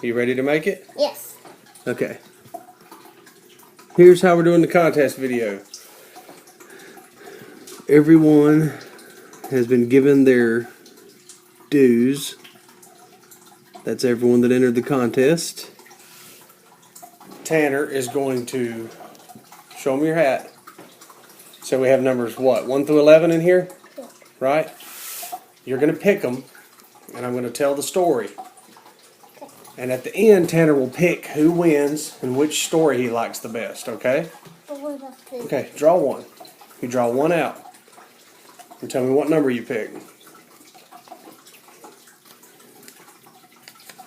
You ready to make it? Yes. Okay. Here's how we're doing the contest video. Everyone has been given their dues. That's everyone that entered the contest. Tanner is going to show me your hat. So we have numbers what? 1 through 11 in here? Yeah. Right? You're going to pick them, and I'm going to tell the story. Okay. And at the end, Tanner will pick who wins and which story he likes the best, okay? But what about this? Okay, draw one. You draw one out. And tell me what number you pick.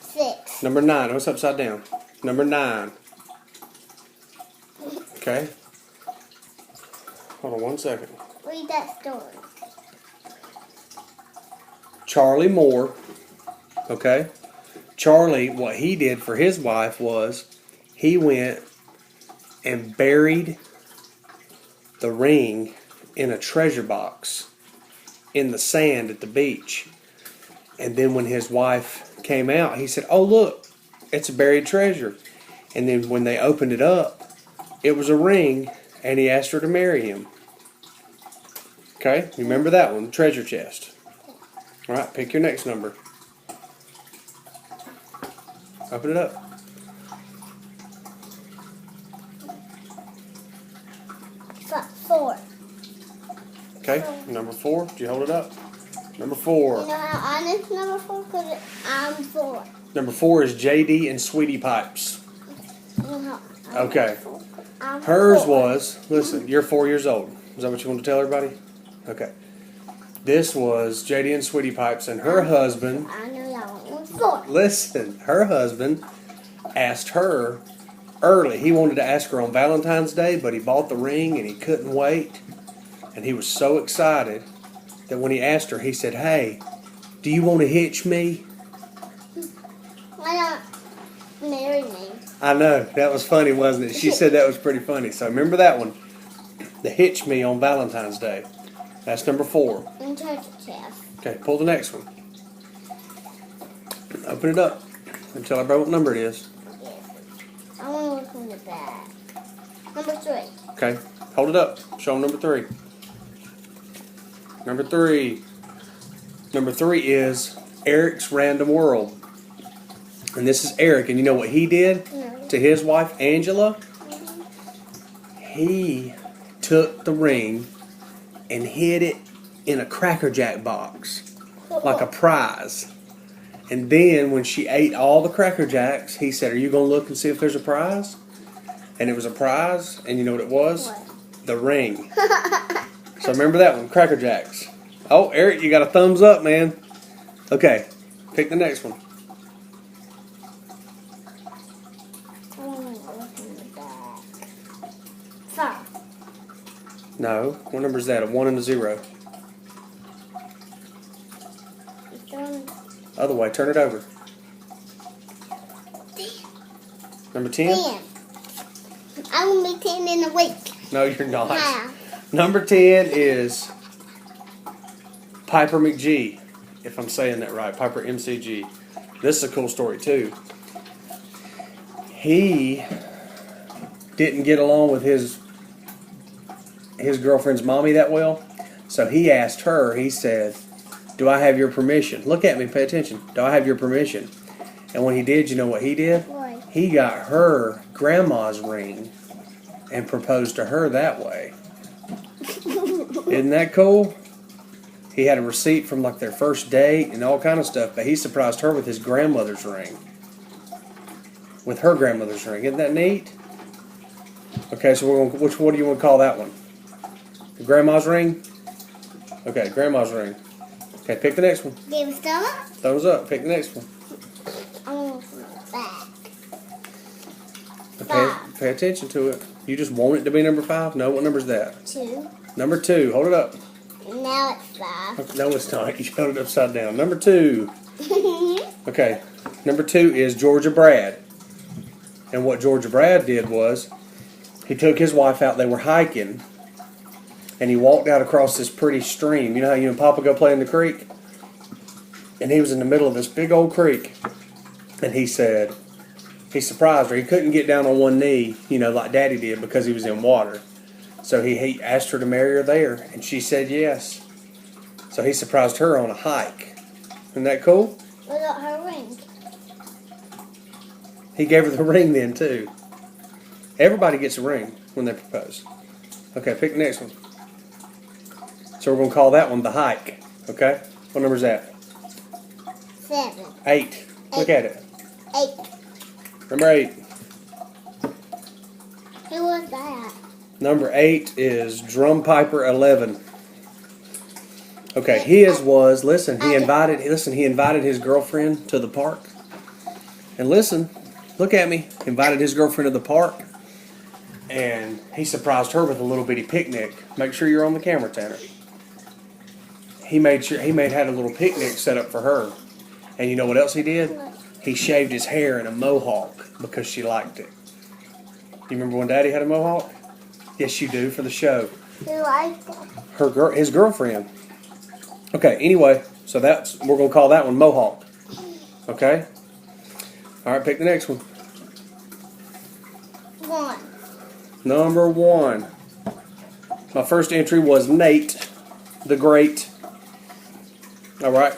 6. Number 9. What's upside down? Number 9. Okay. Hold on one second. Read that story. Charlie Moore. Okay. Charlie, what he did for his wife was he went and buried the ring in a treasure box in the sand at the beach. And then when his wife came out, he said, "Oh, look, it's a buried treasure." And then when they opened it up, it was a ring, and he asked her to marry him. Okay, remember that one, treasure chest. All right, pick your next number. Open it up. Four. Okay, number 4. Do you hold it up? Number 4. You know how I know number 4? Because I'm 4. Number 4 is JD and Sweetie Pipes. You know how Okay. I'm Hers 4. was, listen, you're 4 years old. Is that what you want to tell everybody? Okay. This was JD and Sweetie Pipes, and her husband, I know that one was 4. listen, her husband asked her early. He wanted to ask her on Valentine's Day, but he bought the ring and he couldn't wait. And he was so excited that when he asked her, he said, "Hey, do you want to hitch me?" Why not marry me? I know, that was funny, wasn't it? She said that was pretty funny. So remember that one. The hitch me on Valentine's Day. That's number 4. And treasure chest. Okay, pull the next one. Open it up and tell everybody what number it is. Yes. I want to look in the back. Number 3. Okay, hold it up. Show them number 3. Number 3. Number 3 is Eric's Random World. And this is Eric, and you know what he did No. to his wife, Angela? He took the ring and hid it in a Cracker Jack box, like a prize. And then when she ate all the Cracker Jacks, he said, "Are you going to look and see if there's a prize?" And it was a prize, and you know what it was? What? The ring. So remember that one, Cracker Jacks. Oh, Eric, you got a thumbs up, man. Okay, pick the next one. I want to look in the back. 5. No, what number is that? A 1 and a 0. Other way, turn it over. Number 10? 10. I will be 10 in a week. No, you're not. Yeah. Number 10 is Piper McG, if I'm saying that right. Piper MCG. This is a cool story, too. He didn't get along with his girlfriend's mommy that well, so he asked her, he said, "Do I have your permission?" Look at me, pay attention. "Do I have your permission?" And when he did, you know what he did? What? He got her grandma's ring and proposed to her that way. Isn't that cool? He had a receipt from like their first date and all kind of stuff, but he surprised her with his grandmother's ring. With her grandmother's ring. Isn't that neat? Okay, so what do you want to call that one? The grandma's ring? Okay, grandma's ring. Okay, pick the next one. Give a thumbs up. Thumbs up. Pick the next one. I want to look in the back. Okay, 5. pay attention to it. You just want it to be number 5? No, what number is that? 2. Number 2. Hold it up. Now it's 5. No, it's not. You held it upside down. Number 2. Okay, number 2 is Georgia Brad. And what Georgia Brad did was, he took his wife out, they were hiking, and he walked out across this pretty stream. You know how you and Papa go play in the creek? And he was in the middle of this big old creek. And he said, he surprised her. He couldn't get down on one knee, like Daddy did because he was in water. So he asked her to marry her there, and she said yes. So he surprised her on a hike. Isn't that cool? Without her ring. He gave her the ring then, too. Everybody gets a ring when they propose. Okay, pick the next one. So we're going to call that one the hike. Okay? What number is that? 7. 8. Look at it. 8. Number 8. Who was that? Number 8 is Drum Piper 11. Okay, his was, he invited his girlfriend to the park. And listen, look at me. Invited his girlfriend to the park. And he surprised her with a little bitty picnic. Make sure you're on the camera, Tanner. He had a little picnic set up for her. And you know what else he did? He shaved his hair in a mohawk because she liked it. You remember when Daddy had a mohawk? Yes, you do, for the show. Who liked it? His girlfriend. Okay, anyway, so we're going to call that one Mohawk. Okay? All right, pick the next one. 1. Number 1. My first entry was Nate the Great. All right.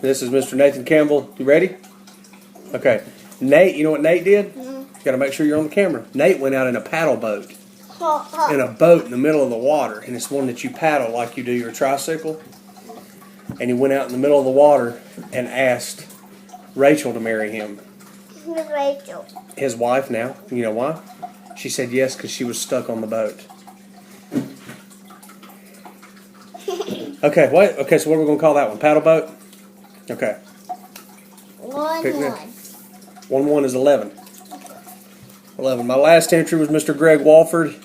This is Mr. Nathan Campbell. You ready? Okay. Nate, you know what Nate did? You got to make sure you're on the camera. Nate went out in a paddle boat. In a boat in the middle of the water. And it's one that you paddle like you do your tricycle. And he went out in the middle of the water and asked Rachel to marry him. Who's Rachel? His wife now. You know why? She said yes because she was stuck on the boat. Okay, wait. Okay, so what are we going to call that one? Paddle boat? Okay. 1. 1 is 11. 11. My last entry was Mr. Greg Walford.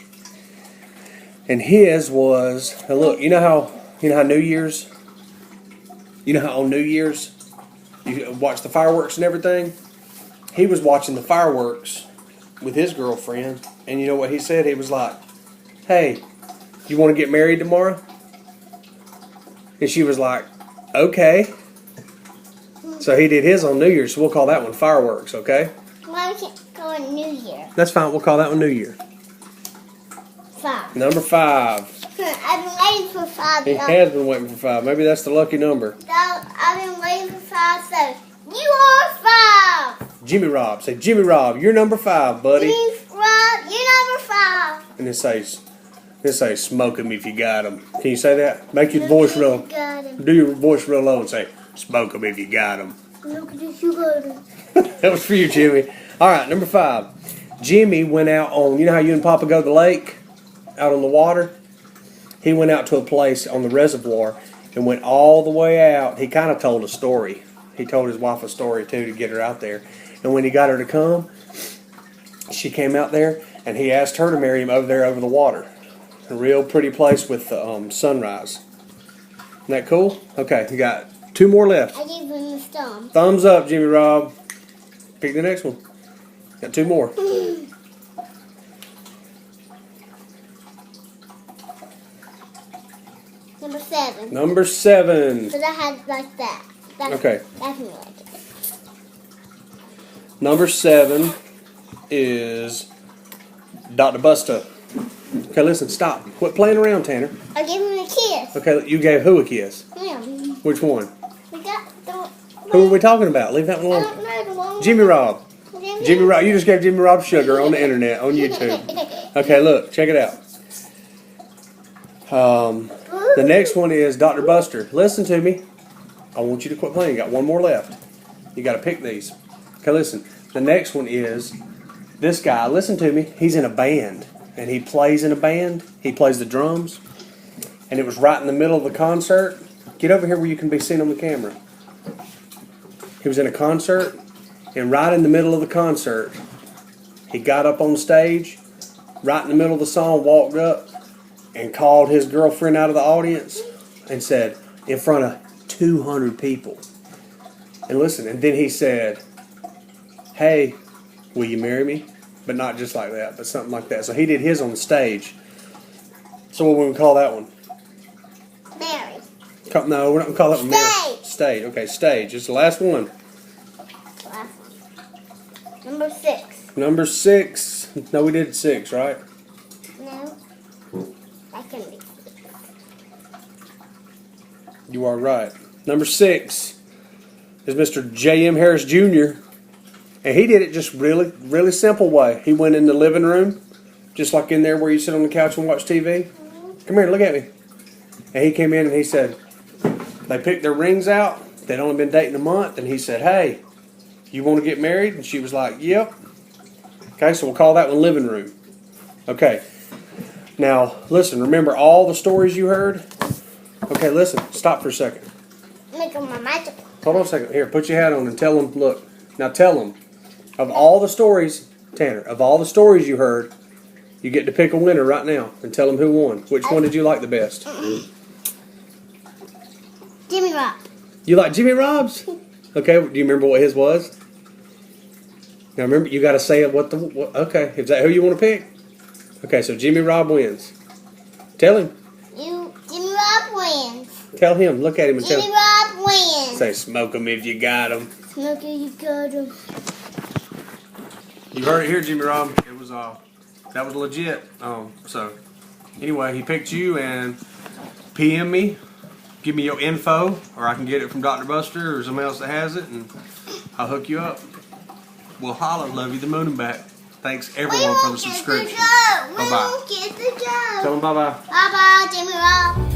And his was, and look, you know how New Year's, on New Year's you watch the fireworks and everything? He was watching the fireworks with his girlfriend, and you know what he said? He was like, "Hey, you want to get married tomorrow?" And she was like, "Okay." So he did his on New Year's, so we'll call that one fireworks, okay? Why can't go on New Year? That's fine, we'll call that one New Year. 5. Number 5. I've been waiting for 5. He has been waiting for 5. Maybe that's the lucky number. I've been waiting for 5, so you are 5. Jimmy Rob. Say, Jimmy Rob, you're number 5, buddy. Jimmy Rob, you're number 5. And it says, smoke 'em if you got 'em. Can you say that? Make your voice real. Do your voice real low and say, smoke 'em if you got 'em. Look at this, you got 'em. That was for you, Jimmy. All right, number 5. Jimmy went out on, you know how you and Papa go to the lake? Out on the water? He went out to a place on the reservoir and went all the way out. He kind of told a story. He told his wife a story, too, to get her out there. And when he got her to come, she came out there, and he asked her to marry him over there over the water. A real pretty place with sunrise. Isn't that cool? Okay, you got 2 more left. I gave him the thumb. Thumbs up, Jimmy Rob. Pick the next one. Got 2 more. Number 7. Number 7. Because I had like that. Okay. That's me like it. Number 7 is Dr. Busta. Okay, listen, stop. Quit playing around, Tanner. I gave him a kiss. Okay, you gave who a kiss? Him. Which one? We got the... Who are we talking about? Leave that one I alone. don't know the one. Jimmy Rob. Jimmy Rob. You just gave Jimmy Rob sugar on the internet, on YouTube. Okay, look, check it out. The next one is Dr. Buster. Listen to me. I want you to quit playing. You got 1 more left. You got to pick these. Okay, listen. The next one is this guy. Listen to me. He's in a band, and he plays in a band. He plays the drums, and it was right in the middle of the concert. Get over here where you can be seen on the camera. He was in a concert, and right in the middle of the concert, he got up on stage, right in the middle of the song, walked up, and called his girlfriend out of the audience and said, in front of 200 people. And listen, and then he said, "Hey, will you marry me?" But not just like that, but something like that. So he did his on the stage. So what would we call that one? Mary. No, we're not going to call that one Mary. Stage. Stage. Okay, stage. It's the last one. Last one. Number 6. Number 6. No, we did 6, right? No. That can be. You are right. Number 6 is Mr. J.M. Harris Jr. And he did it just really, really simple way. He went in the living room, just like in there where you sit on the couch and watch TV. Come here, look at me. And he came in and he said, they picked their rings out. They'd only been dating a month. And he said, hey, you want to get married? And she was like, yep. Okay, so we'll call that one living room. Okay. Now, listen, remember all the stories you heard? Okay, listen, stop for a second. Make my magic. Hold on a second. Here, put your hat on and tell them, look. Now tell them, of all the stories, Tanner, of all the stories you heard, you get to pick a winner right now and tell them who won. Which one did you like the best? Jimmy Rob. You like Jimmy Rob's? Okay, do you remember what his was? Now remember, you got to say what okay, is that who you want to pick? Okay, so Jimmy Rob wins. Tell him. Jimmy Rob wins. Tell him. Look at him and tell Jimmy him. Rob wins. Say, smoke him if you got him. Smoke it, you got him. You heard it here, Jimmy Rob. It was that was legit. So anyway, he picked you, and PM me, give me your info, or I can get it from Dr. Buster or somebody else that has it, and I'll hook you up. We'll holler, love you the moon and back. Thanks everyone for the subscription. Bye bye. We won't get the job. Tell them bye bye. Bye bye, Jimmy Rob.